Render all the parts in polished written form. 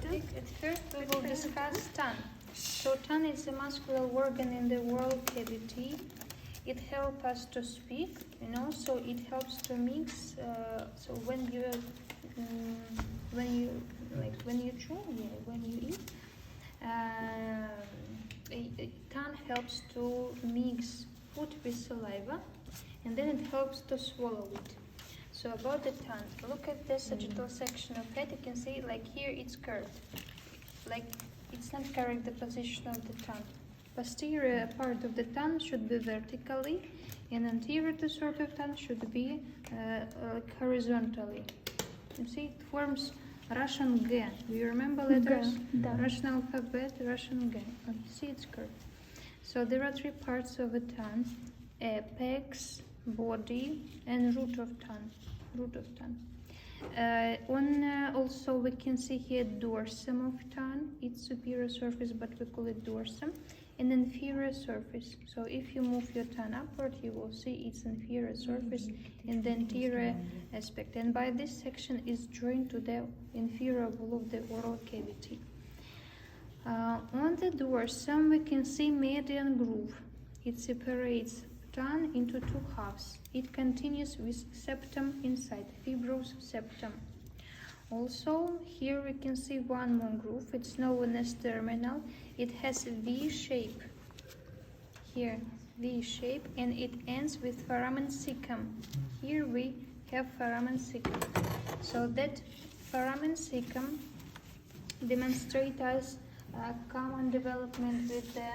topic. At first we will discuss tongue. So tongue is a muscular organ in the oral cavity. It helps us to speak, so it helps to mix. So when you chew, when you eat, tongue helps to mix food with saliva, and then it helps to swallow it. So about the tongue, look at the sagittal section of head. You can see like here it's curved, like it's not correct the position of the tongue. Posterior part of the tongue should be vertically, and anterior to sort of tongue should be horizontally. You see, it forms Russian G. Do you remember letters? Russian alphabet, Russian G. You see, it's curved. So there are three parts of a tongue: apex, body, and root of tongue. Also we can see here dorsum of tongue. It's superior surface, but we call it dorsum, and inferior surface. So if you move your tongue upward, you will see its inferior surface in the anterior aspect, and by this section is joined to the inferior wall of the oral cavity. On the dorsum we can see median groove. It separates tongue into two halves. It continues with septum inside, fibrous septum. Also, here we can see one more groove. It's known as terminal. It has a V shape. Here, V shape, and it ends with foramen cecum. Here we have foramen cecum. So that foramen cecum demonstrates us common development with the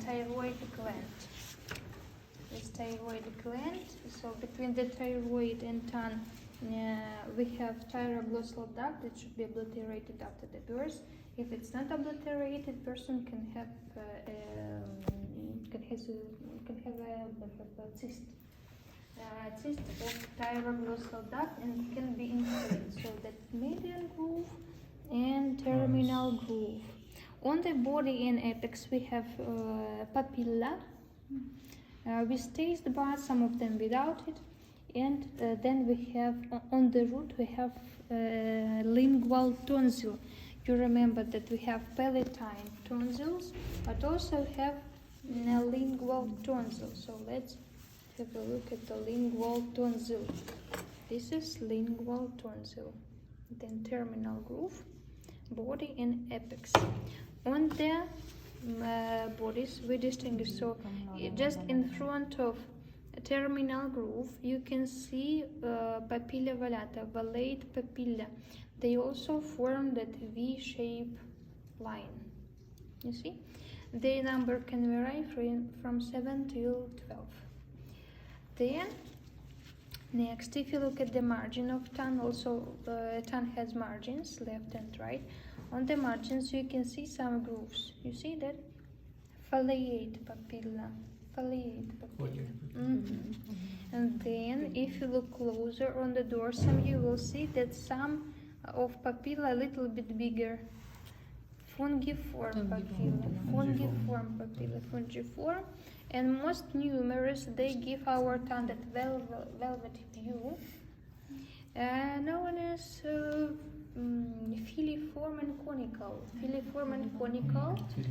thyroid gland. This thyroid gland. So between the thyroid and tongue, we have thyroglossal duct. It should be obliterated after the birth. If it's not obliterated, person can have a cyst. Cyst of thyroglossal duct, and can be inflamed. So that median groove and terminal groove. On the body and apex we have papilla. With taste buds, some of them without it, and then we have on the root we have lingual tonsil. You remember that we have palatine tonsils, but also have lingual tonsil. So let's have a look at the lingual tonsil. This is lingual tonsil. Then terminal groove, body and apex. On the bodies we distinguish, so just in front of a terminal groove you can see papilla volata, valate papilla. They also form that V-shaped line. You see, their number can vary from 7 till 12. Then next, if you look at the margin of tongue, also tongue has margins, left and right. On the margins you can see some grooves. You see that? Foliate papilla. And then if you look closer on the dorsum, you will see that some of papilla a little bit bigger. Fungiform papilla, fungiform, and most numerous. They give our tongue that velvet hue, known as filiform and conical.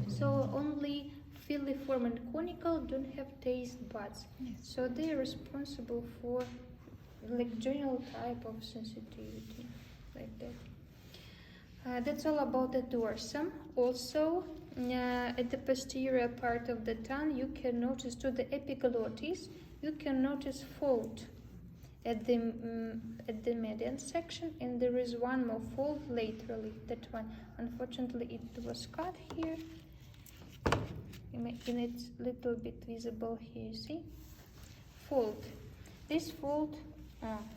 So only filiform and conical don't have taste buds. So they are responsible for like general type of sensitivity, like that. That's all about the dorsum. Also, at the posterior part of the tongue, you can notice to the epiglottis, you can notice fold at the median section, and there is one more fold laterally. That one, unfortunately, it was cut here, and it's little bit visible here. You see, fold. This fold,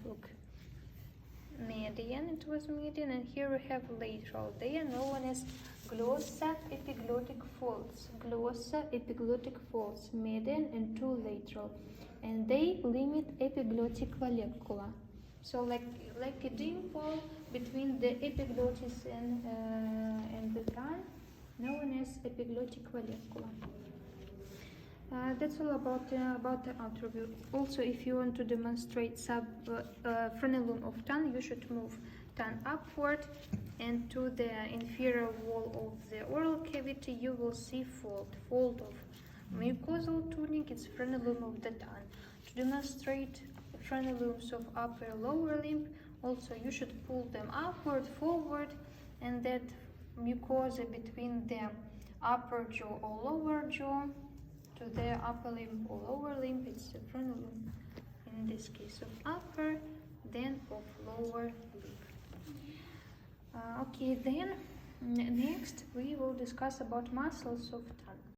look, median. It was median, and here we have lateral. They are known as glossa epiglottic folds. Glossa epiglottic folds, median and two lateral. And they limit epiglottic vallecula. So like a dimple between the epiglottis and the tongue, known as epiglottic vallecula. That's all about the outer view. Also, if you want to demonstrate frenulum of tongue, you should move tongue upward and to the inferior wall of the oral cavity, you will see fold of mucosal tunic. It's frenulum of the tongue. To demonstrate frenulums of upper lower limb, also you should pull them upward, forward, and that mucosa between the upper jaw or lower jaw to the upper limb or lower limb, it's a frenulum. In this case of upper, then of lower limb. Okay, then next we will discuss about muscles of tongue.